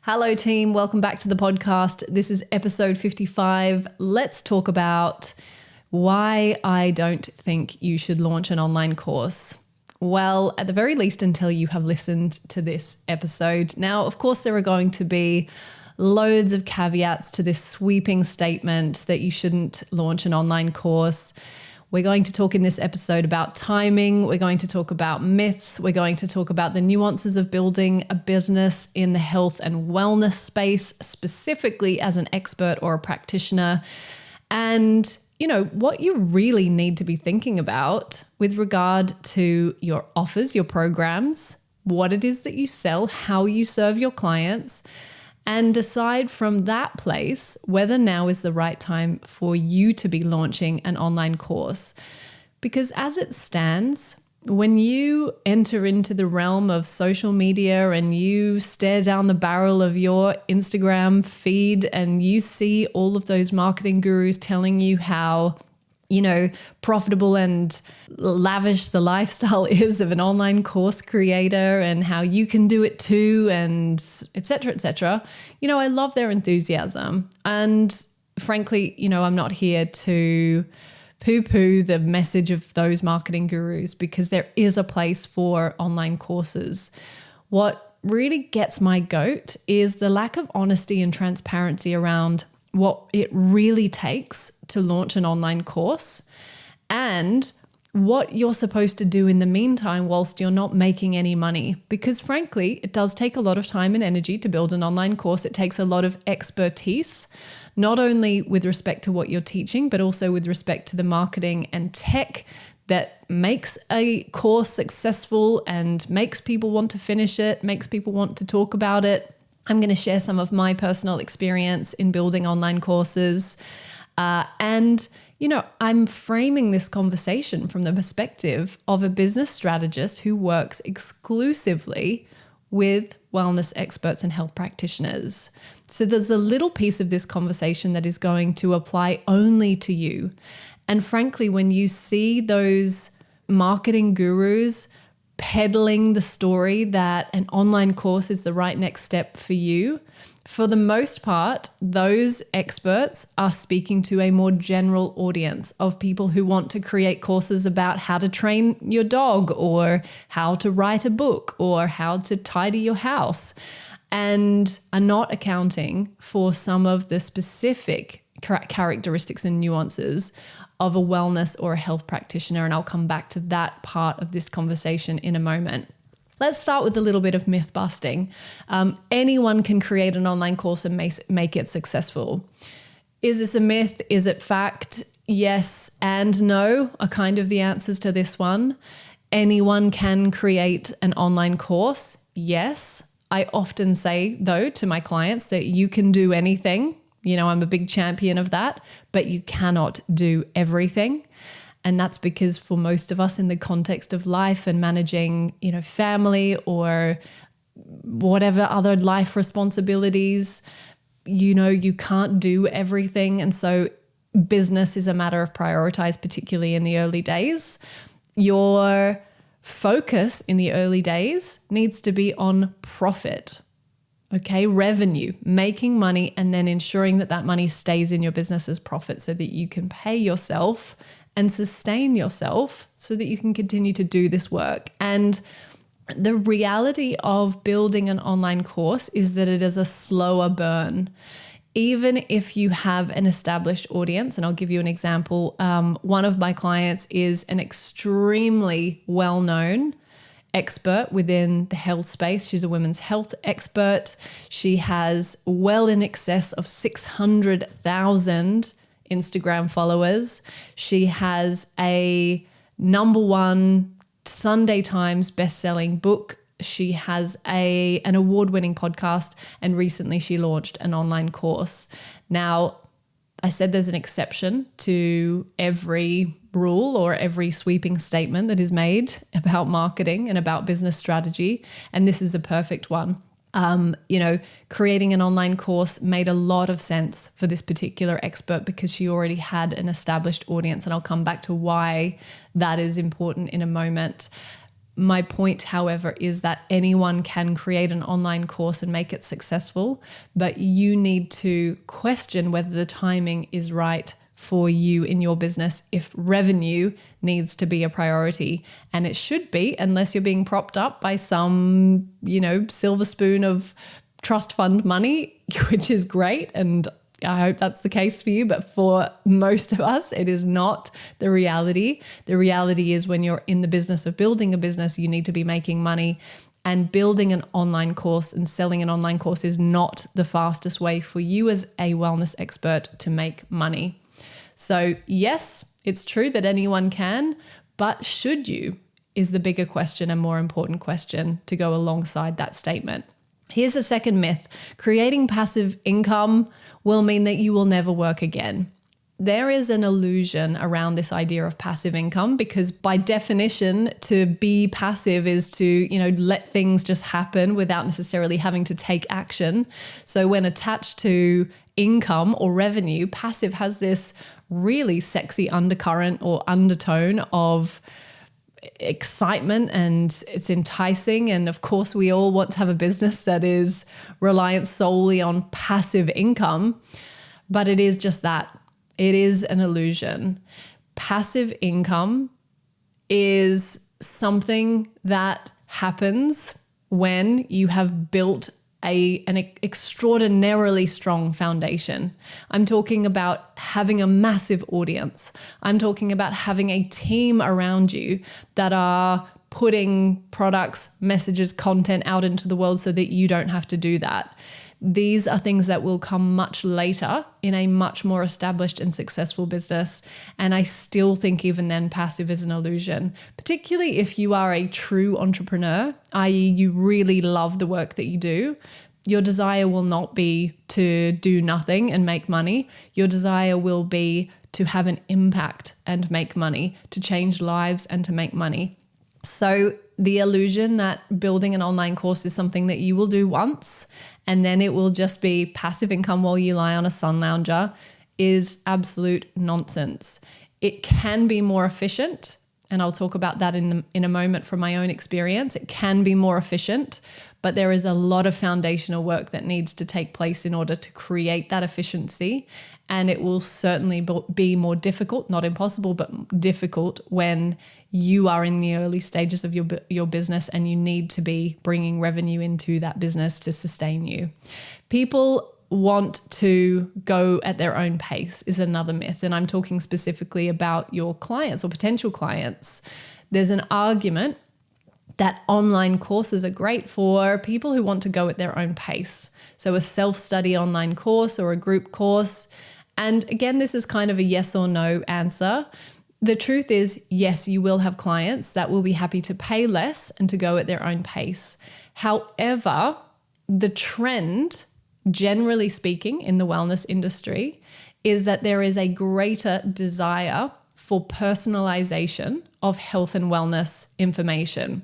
Hello team, welcome back to the podcast. This is episode 55. Let's talk about why I don't think you should launch an online course. Well, at the very least, until you have listened to this episode. Now, of course, there are going to be loads of caveats to this sweeping statement that you shouldn't launch an online course. We're going to talk in this episode about timing. We're going to talk about myths. We're going to talk about the nuances of building a business in the health and wellness space, specifically as an expert or a practitioner. And, what you really need to be thinking about with regard to your offers, your programs, what it is that you sell, how you serve your clients, and decide from that place whether now is the right time for you to be launching an online course. Because as it stands, when you enter into the realm of social media and you stare down the barrel of your Instagram feed and you see all of those marketing gurus telling you how profitable and lavish the lifestyle is of an online course creator and how you can do it too, and et cetera, et cetera. I love their enthusiasm. And frankly, I'm not here to poo-poo the message of those marketing gurus because there is a place for online courses. What really gets my goat is the lack of honesty and transparency around what it really takes to launch an online course and what you're supposed to do in the meantime whilst you're not making any money. Because frankly, it does take a lot of time and energy to build an online course. It takes a lot of expertise, not only with respect to what you're teaching, but also with respect to the marketing and tech that makes a course successful and makes people want to finish it, makes people want to talk about it. I'm going to share some of my personal experience in building online courses. I'm framing this conversation from the perspective of a business strategist who works exclusively with wellness experts and health practitioners. So there's a little piece of this conversation that is going to apply only to you. And frankly, when you see those marketing gurus peddling the story that an online course is the right next step for you, for the most part, those experts are speaking to a more general audience of people who want to create courses about how to train your dog or how to write a book or how to tidy your house, and are not accounting for some of the specific characteristics and nuances of a wellness or a health practitioner. And I'll come back to that part of this conversation in a moment. Let's start with a little bit of myth busting. Anyone can create an online course and make it successful. Is this a myth? Is it fact? Yes and no are kind of the answers to this one. Anyone can create an online course. Yes. I often say, though, to my clients that you can do anything. I'm a big champion of that, but you cannot do everything. And that's because for most of us in the context of life and managing, family or whatever other life responsibilities, you can't do everything. And so business is a matter of prioritize, particularly in the early days. Your focus in the early days needs to be on profit. Okay, revenue, making money, and then ensuring that that money stays in your business as profit so that you can pay yourself and sustain yourself so that you can continue to do this work. And the reality of building an online course is that it is a slower burn. Even if you have an established audience, and I'll give you an example. One of my clients is an extremely well-known expert within the health space. She's a women's health expert. She has well in excess of 600,000 Instagram followers. She has a #1 Sunday Times best-selling book. She has an award-winning podcast, and recently she launched an online course. Now, I said there's an exception to every rule or every sweeping statement that is made about marketing and about business strategy, and this is a perfect one. Creating an online course made a lot of sense for this particular expert because she already had an established audience, and I'll come back to why that is important in a moment. My point, however, is that anyone can create an online course and make it successful, but you need to question whether the timing is right for you in your business if revenue needs to be a priority. And it should be, unless you're being propped up by some, silver spoon of trust fund money, which is great. And I hope that's the case for you. But for most of us, it is not the reality. The reality is when you're in the business of building a business, you need to be making money. And building an online course and selling an online course is not the fastest way for you as a wellness expert to make money. So yes, it's true that anyone can, but should you is the bigger question and more important question to go alongside that statement. Here's a second myth. Creating passive income will mean that you will never work again. There is an illusion around this idea of passive income because by definition, to be passive is to, let things just happen without necessarily having to take action. So when attached to income or revenue, passive has this really sexy undercurrent or undertone of excitement, and it's enticing. And of course, we all want to have a business that is reliant solely on passive income, but it is just that. It is an illusion. Passive income is something that happens when you have built an extraordinarily strong foundation. I'm talking about having a massive audience. I'm talking about having a team around you that are putting products, messages, content out into the world so that you don't have to do that. These are things that will come much later in a much more established and successful business. And I still think even then passive is an illusion, particularly if you are a true entrepreneur, i.e. you really love the work that you do. Your desire will not be to do nothing and make money. Your desire will be to have an impact and make money, to change lives and to make money. So the illusion that building an online course is something that you will do once and then it will just be passive income while you lie on a sun lounger is absolute nonsense. It can be more efficient, and I'll talk about that in a moment from my own experience. It can be more efficient, but there is a lot of foundational work that needs to take place in order to create that efficiency. And it will certainly be more difficult, not impossible, but difficult when you are in the early stages of your business and you need to be bringing revenue into that business to sustain you. People want to go at their own pace is another myth. And I'm talking specifically about your clients or potential clients. There's an argument that online courses are great for people who want to go at their own pace. So a self-study online course or a group course. And again, this is kind of a yes or no answer. The truth is, yes, you will have clients that will be happy to pay less and to go at their own pace. However, the trend, generally speaking, in the wellness industry is that there is a greater desire for personalization of health and wellness information,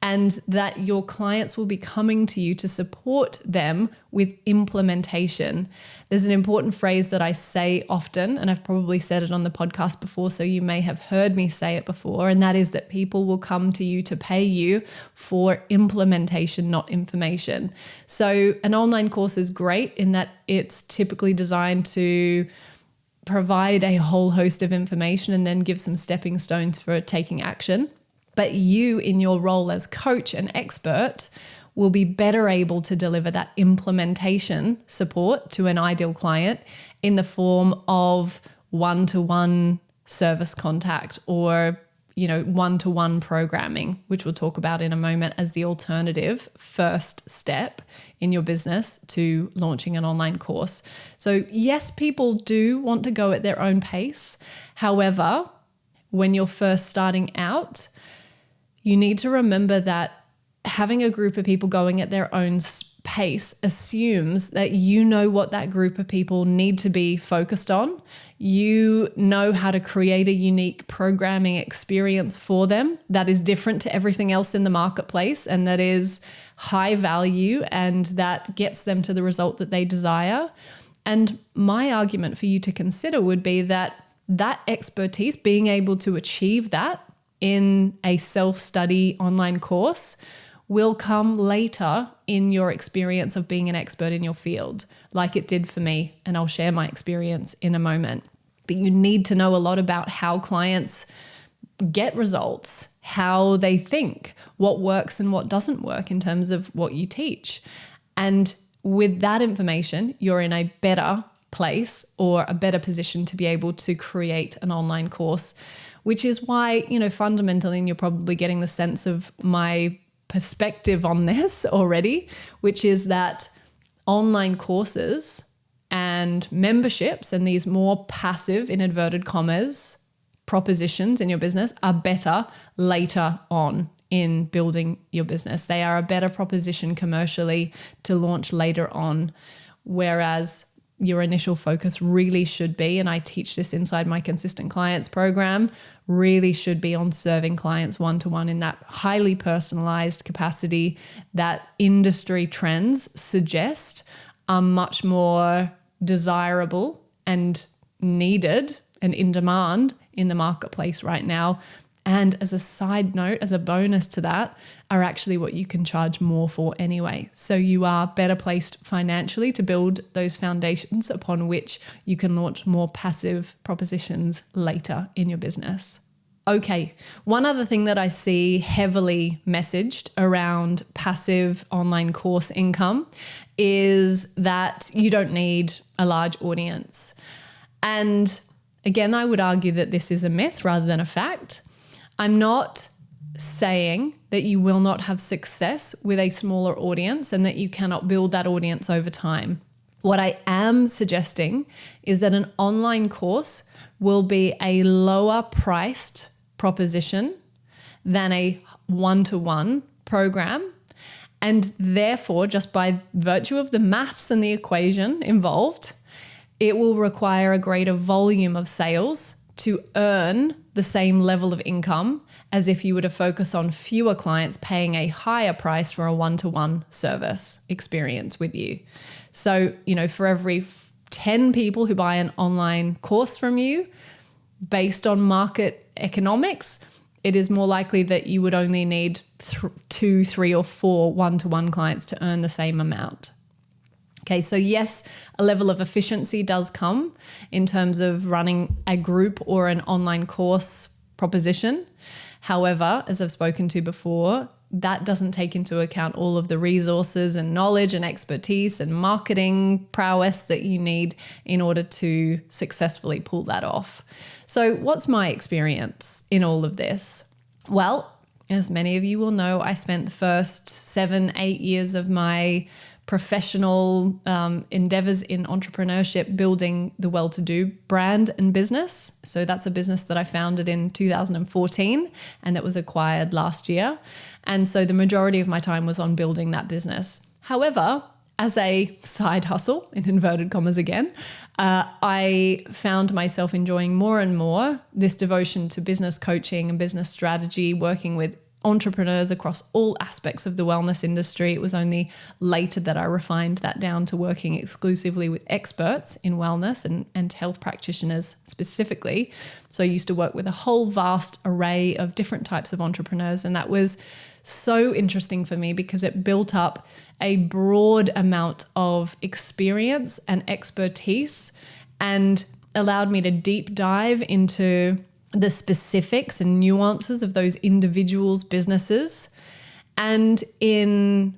and that your clients will be coming to you to support them with implementation. There's an important phrase that I say often, and I've probably said it on the podcast before, so you may have heard me say it before, and that is that people will come to you to pay you for implementation, not information. So an online course is great in that it's typically designed to provide a whole host of information and then give some stepping stones for taking action. But you, in your role as coach and expert, will be better able to deliver that implementation support to an ideal client in the form of one-to-one service contact or, one-to-one programming, which we'll talk about in a moment as the alternative first step in your business to launching an online course. So yes, people do want to go at their own pace. However, when you're first starting out, you need to remember that having a group of people going at their own pace assumes that you know what that group of people need to be focused on. You know how to create a unique programming experience for them that is different to everything else in the marketplace and that is high value and that gets them to the result that they desire. And my argument for you to consider would be that expertise, being able to achieve that, in a self-study online course will come later in your experience of being an expert in your field, like it did for me. And I'll share my experience in a moment. But you need to know a lot about how clients get results, how they think, what works and what doesn't work in terms of what you teach. And with that information, you're in a better place or a better position to be able to create an online course, which is why, fundamentally, you're probably getting the sense of my perspective on this already, which is that online courses and memberships and these more passive, in inverted commas, propositions in your business are better later on in building your business. They are a better proposition commercially to launch later on, whereas your initial focus really should be, and I teach this inside my Consistent Clients program, really should be on serving clients one-to-one in that highly personalized capacity that industry trends suggest are much more desirable and needed and in demand in the marketplace right now. And as a side note, as a bonus to that, are actually what you can charge more for anyway. So you are better placed financially to build those foundations upon which you can launch more passive propositions later in your business. Okay, one other thing that I see heavily messaged around passive online course income is that you don't need a large audience. And again, I would argue that this is a myth rather than a fact. I'm not saying that you will not have success with a smaller audience and that you cannot build that audience over time. What I am suggesting is that an online course will be a lower priced proposition than a one-to-one program. And therefore, just by virtue of the maths and the equation involved, it will require a greater volume of sales to earn the same level of income as if you were to focus on fewer clients paying a higher price for a one-to-one service experience with you. So, for every 10 people who buy an online course from you, based on market economics, it is more likely that you would only need 2, 3, or 4 one-to-one clients to earn the same amount. Okay, so yes, a level of efficiency does come in terms of running a group or an online course proposition. However, as I've spoken to before, that doesn't take into account all of the resources and knowledge and expertise and marketing prowess that you need in order to successfully pull that off. So what's my experience in all of this? Well, as many of you will know, I spent the first 7-8 years of my professional endeavors in entrepreneurship building the Well-To-Do brand and business. So that's a business that I founded in 2014 and that was acquired last year. And so the majority of my time was on building that business. However, as a side hustle, in inverted commas again, I found myself enjoying more and more this devotion to business coaching and business strategy, working with entrepreneurs across all aspects of the wellness industry. It was only later that I refined that down to working exclusively with experts in wellness and health practitioners specifically. So I used to work with a whole vast array of different types of entrepreneurs. And that was so interesting for me because it built up a broad amount of experience and expertise and allowed me to deep dive into the specifics and nuances of those individuals' businesses. And in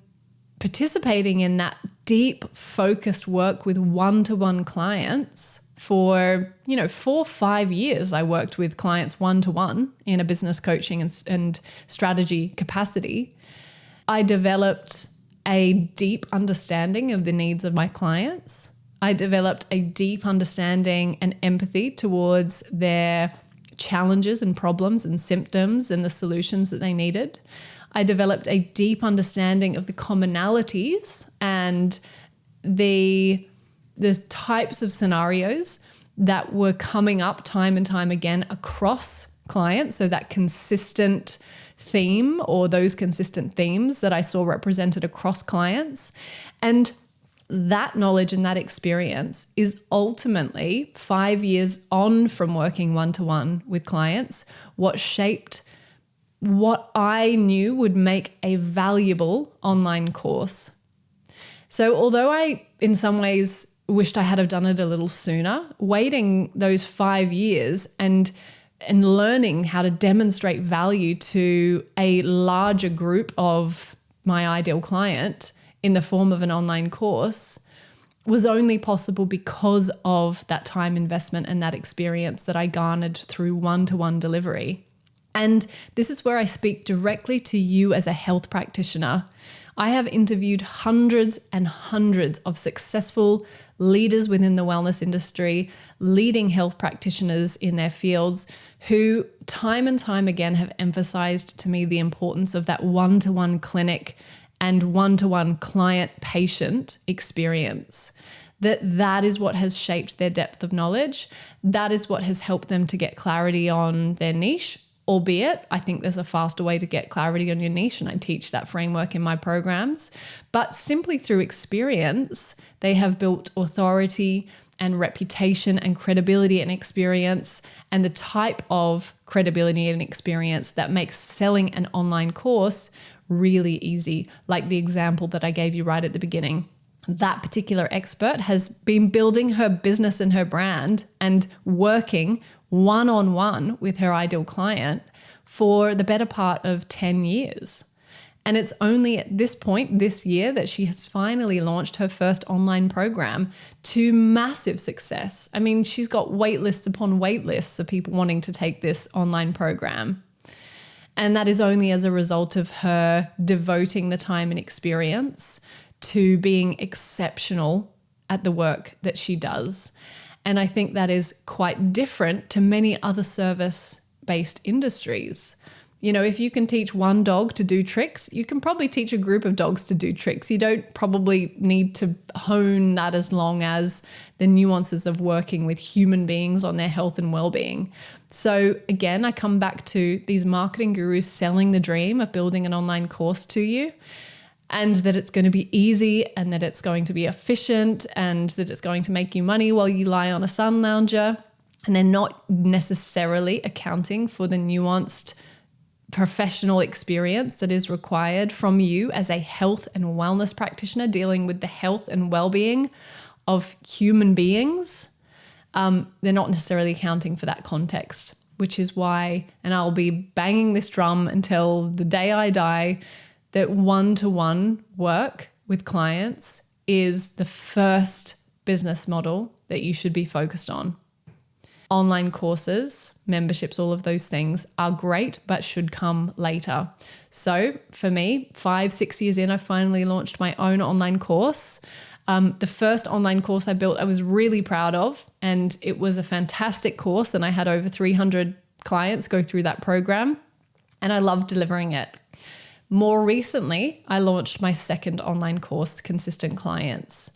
participating in that deep, focused work with one-to-one clients for, 4-5 years, I worked with clients one-to-one in a business coaching and strategy capacity. I developed a deep understanding of the needs of my clients. I developed a deep understanding and empathy towards their challenges and problems and symptoms and the solutions that they needed. I developed a deep understanding of the commonalities and the types of scenarios that were coming up time and time again across clients. So that consistent theme or those consistent themes that I saw represented across clients. And that knowledge and that experience is ultimately 5 years on from working one-to-one with clients, what shaped what I knew would make a valuable online course. So although I, in some ways, wished I had have done it a little sooner, waiting those 5 years and learning how to demonstrate value to a larger group of my ideal client in the form of an online course was only possible because of that time investment and that experience that I garnered through one-to-one delivery. And this is where I speak directly to you as a health practitioner. I have interviewed hundreds and hundreds of successful leaders within the wellness industry, leading health practitioners in their fields, who time and time again have emphasized to me the importance of that one-to-one clinic and one-to-one client-patient experience. That is what has shaped their depth of knowledge. That is what has helped them to get clarity on their niche. Albeit, I think there's a faster way to get clarity on your niche, and I teach that framework in my programs. But simply through experience, they have built authority and reputation and credibility and experience, and the type of credibility and experience that makes selling an online course really easy, like the example that I gave you right at the beginning. That particular expert has been building her business and her brand and working one-on-one with her ideal client for the better part of 10 years. And it's only at this point this year that she has finally launched her first online program to massive success. I mean, she's got wait lists upon wait lists of people wanting to take this online program. And that is only as a result of her devoting the time and experience to being exceptional at the work that she does. And I think that is quite different to many other service-based industries. You know, if you can teach one dog to do tricks, you can probably teach a group of dogs to do tricks. You don't probably need to hone that as long as the nuances of working with human beings on their health and well-being. So again, I come back to these marketing gurus selling the dream of building an online course to you, and that it's going to be easy and that it's going to be efficient and that it's going to make you money while you lie on a sun lounger. And they're not necessarily accounting for the nuanced professional experience that is required from you as a health and wellness practitioner dealing with the health and well-being of human beings. They're not necessarily accounting for that context, which is why, and I'll be banging this drum until the day I die, that one-to-one work with clients is the first business model that you should be focused on. Online courses, memberships, all of those things are great, but should come later. So for me, 5-6 years in, I finally launched my own online course. The first online course I built, I was really proud of, and it was a fantastic course. And I had over 300 clients go through that program, and I loved delivering it. More recently, I launched my second online course, Consistent Clients.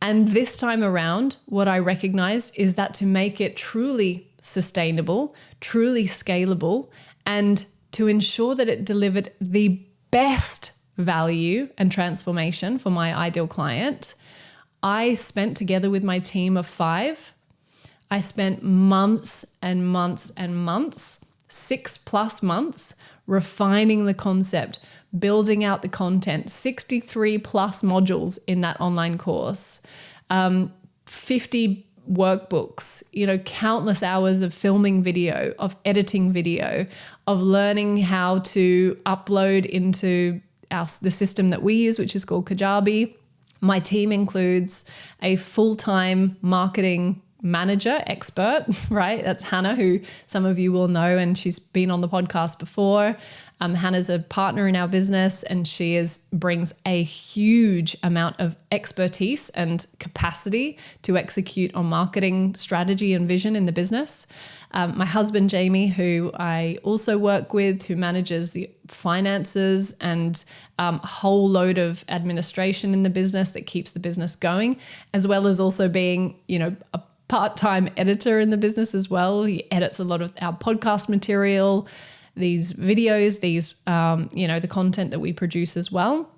And this time around, what I recognized is that to make it truly sustainable, truly scalable, and to ensure that it delivered the best value and transformation for my ideal client, I spent, together with my team of 5, I spent months and months and months, 6+ months, refining the concept, building out the content, 63+ modules in that online course, 50 workbooks, countless hours of filming video, of editing video, of learning how to upload into the system that we use, which is called Kajabi. My team includes a full-time marketing manager expert, right? That's Hannah, who some of you will know, and she's been on the podcast before. Hannah's a partner in our business, and she brings a huge amount of expertise and capacity to execute on marketing strategy and vision in the business. My husband, Jamie, who I also work with, who manages the finances and a whole load of administration in the business that keeps the business going, as well as also being, a part-time editor in the business as well. He edits a lot of our podcast material, these videos, the content that we produce as well.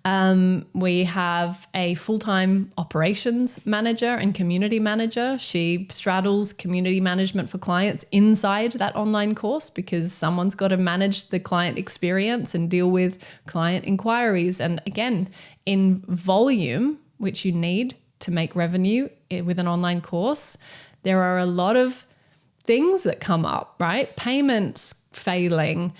We have a full-time operations manager and community manager. She straddles community management for clients inside that online course because someone's got to manage the client experience and deal with client inquiries. And again, in volume, which you need to make revenue with an online course, there are a lot of things that come up, right? Payments failing,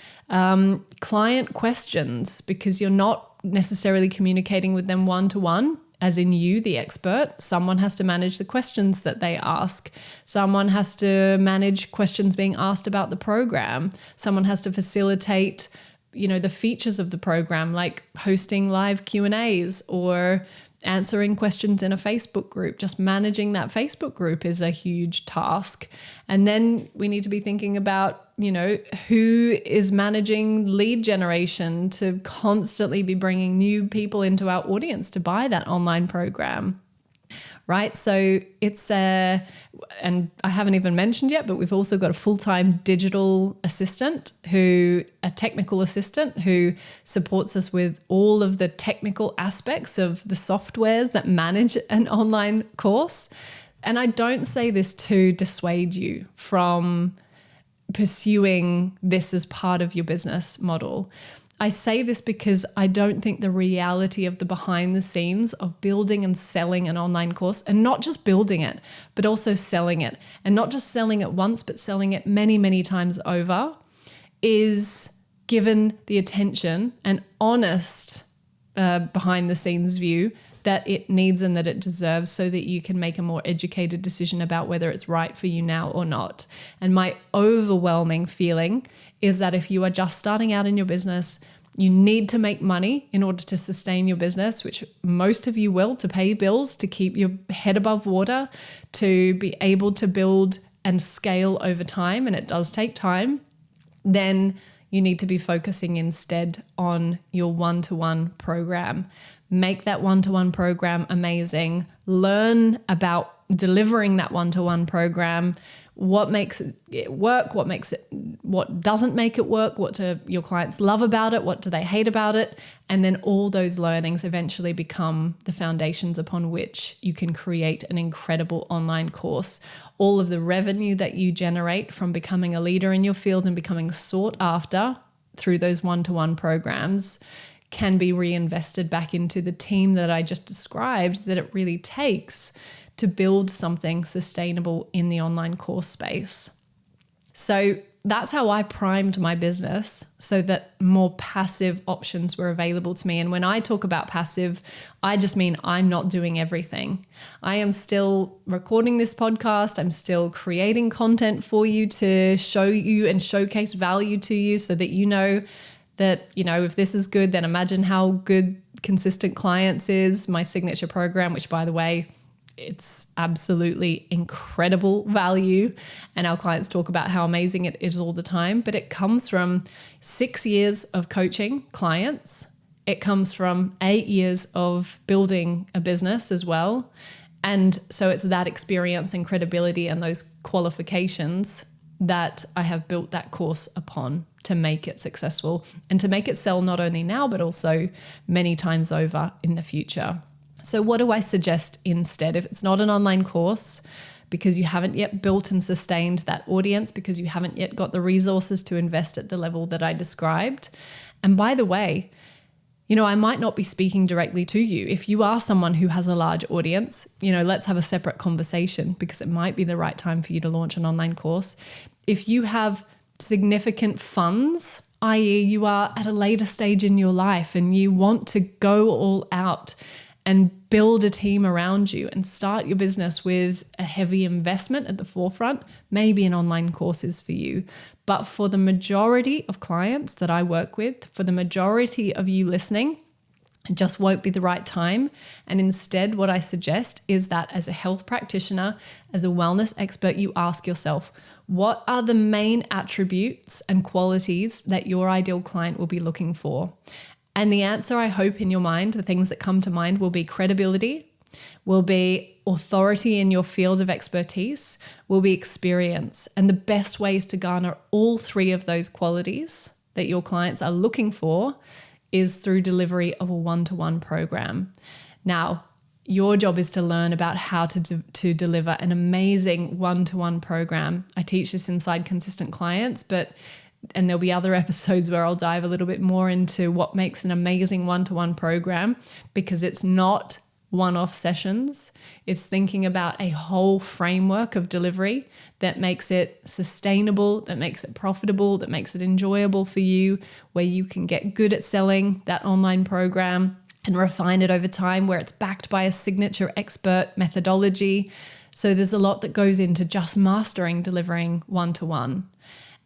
client questions, because you're not necessarily communicating with them one-to-one, as in you, the expert. Someone has to manage the questions that they ask. Someone has to manage questions being asked about the program. Someone has to facilitate, the features of the program, like hosting live Q&As or answering questions in a Facebook group. Just managing that Facebook group is a huge task. And then we need to be thinking about, who is managing lead generation to constantly be bringing new people into our audience to buy that online program. Right. So it's and I haven't even mentioned yet, but we've also got a full-time digital assistant a technical assistant who supports us with all of the technical aspects of the softwares that manage an online course. And I don't say this to dissuade you from pursuing this as part of your business model. I say this because I don't think the reality of the behind the scenes of building and selling an online course, and not just building it, but also selling it, and not just selling it once, but selling it many, many times over, is given the attention and honest behind the scenes view that it needs and that it deserves, so that you can make a more educated decision about whether it's right for you now or not. And my overwhelming feeling is that if you are just starting out in your business, you need to make money in order to sustain your business, which most of you will, to pay bills, to keep your head above water, to be able to build and scale over time, and it does take time. Then you need to be focusing instead on your one-to-one program. Make that one-to-one program amazing. Learn about delivering that one-to-one program. What makes it work? What doesn't make it work? What do your clients love about it? What do they hate about it? And then all those learnings eventually become the foundations upon which you can create an incredible online course. All of the revenue that you generate from becoming a leader in your field and becoming sought after through those one-to-one programs can be reinvested back into the team that I just described, that it really takes to build something sustainable in the online course space. So that's how I primed my business so that more passive options were available to me. And when I talk about passive, I just mean I'm not doing everything. I am still recording this podcast. I'm still creating content for you to show you and showcase value to you so that you know that, if this is good, then imagine how good Consistent Clients is, my signature program, which, by the way, it's absolutely incredible value. And our clients talk about how amazing it is all the time. But it comes from 6 years of coaching clients. It comes from 8 years of building a business as well. And so it's that experience and credibility and those qualifications that I have built that course upon to make it successful and to make it sell not only now, but also many times over in the future. So what do I suggest instead? If it's not an online course, because you haven't yet built and sustained that audience, because you haven't yet got the resources to invest at the level that I described. And by the way, I might not be speaking directly to you. If you are someone who has a large audience, let's have a separate conversation, because it might be the right time for you to launch an online course. If you have significant funds, i.e. you are at a later stage in your life and you want to go all out and build a team around you and start your business with a heavy investment at the forefront, maybe an online course is for you. But for the majority of clients that I work with, for the majority of you listening, it just won't be the right time. And instead, what I suggest is that as a health practitioner, as a wellness expert, you ask yourself, what are the main attributes and qualities that your ideal client will be looking for? And the answer, I hope, in your mind, the things that come to mind will be credibility, will be authority in your field of expertise, will be experience. And the best ways to garner all three of those qualities that your clients are looking for is through delivery of a one-to-one program. Now, your job is to learn about how to deliver an amazing one-to-one program. I teach this inside Consistent Clients, and there'll be other episodes where I'll dive a little bit more into what makes an amazing one-to-one program, because it's not one-off sessions. It's thinking about a whole framework of delivery that makes it sustainable, that makes it profitable, that makes it enjoyable for you, where you can get good at selling that online program and refine it over time, where it's backed by a signature expert methodology. So there's a lot that goes into just mastering delivering one-to-one.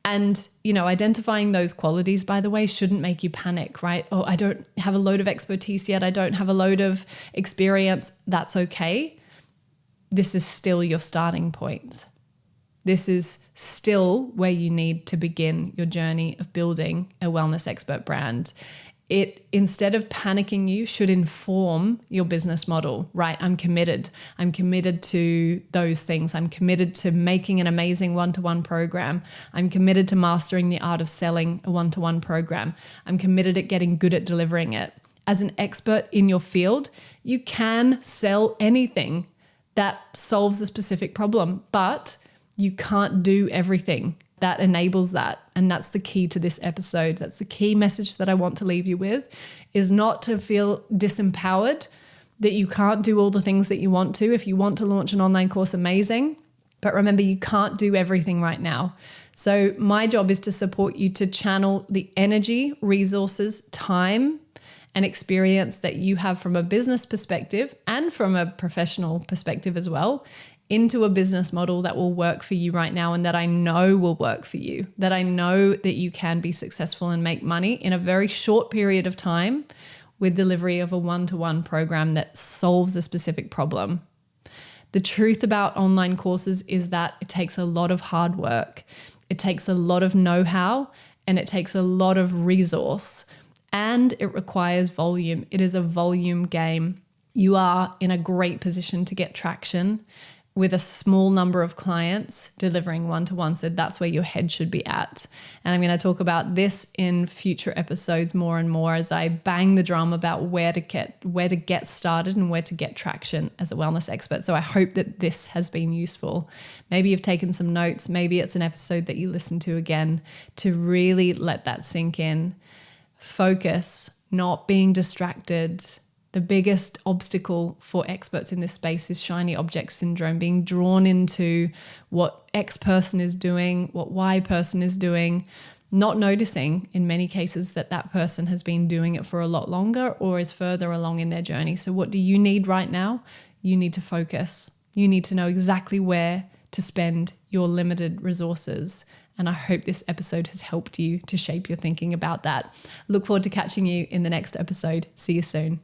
And, identifying those qualities, by the way, shouldn't make you panic, right? Oh, I don't have a load of expertise yet. I don't have a load of experience. That's okay. This is still your starting point. This is still where you need to begin your journey of building a wellness expert brand. It, instead of panicking you, should inform your business model, right? I'm committed. I'm committed to those things. I'm committed to making an amazing one-to-one program. I'm committed to mastering the art of selling a one-to-one program. I'm committed at getting good at delivering it. As an expert in your field, you can sell anything that solves a specific problem, but you can't do everything that enables that. And that's the key to this episode. That's the key message that I want to leave you with, is not to feel disempowered that you can't do all the things that you want to. If you want to launch an online course, amazing. But remember, you can't do everything right now. So my job is to support you to channel the energy, resources, time, and experience that you have from a business perspective and from a professional perspective as well, into a business model that will work for you right now, and that I know will work for you, that I know that you can be successful and make money in a very short period of time with delivery of a one-to-one program that solves a specific problem. The truth about online courses is that it takes a lot of hard work. It takes a lot of know-how, and it takes a lot of resource, and it requires volume. It is a volume game. You are in a great position to get traction with a small number of clients delivering one-to-one. So that's where your head should be at. And I'm going to talk about this in future episodes more and more as I bang the drum about where to get started and where to get traction as a wellness expert. So I hope that this has been useful. Maybe you've taken some notes. Maybe it's an episode that you listen to again to really let that sink in. Focus, not being distracted. The biggest obstacle for experts in this space is shiny object syndrome, being drawn into what X person is doing, what Y person is doing, not noticing in many cases that that person has been doing it for a lot longer or is further along in their journey. So what do you need right now? You need to focus. You need to know exactly where to spend your limited resources. And I hope this episode has helped you to shape your thinking about that. Look forward to catching you in the next episode. See you soon.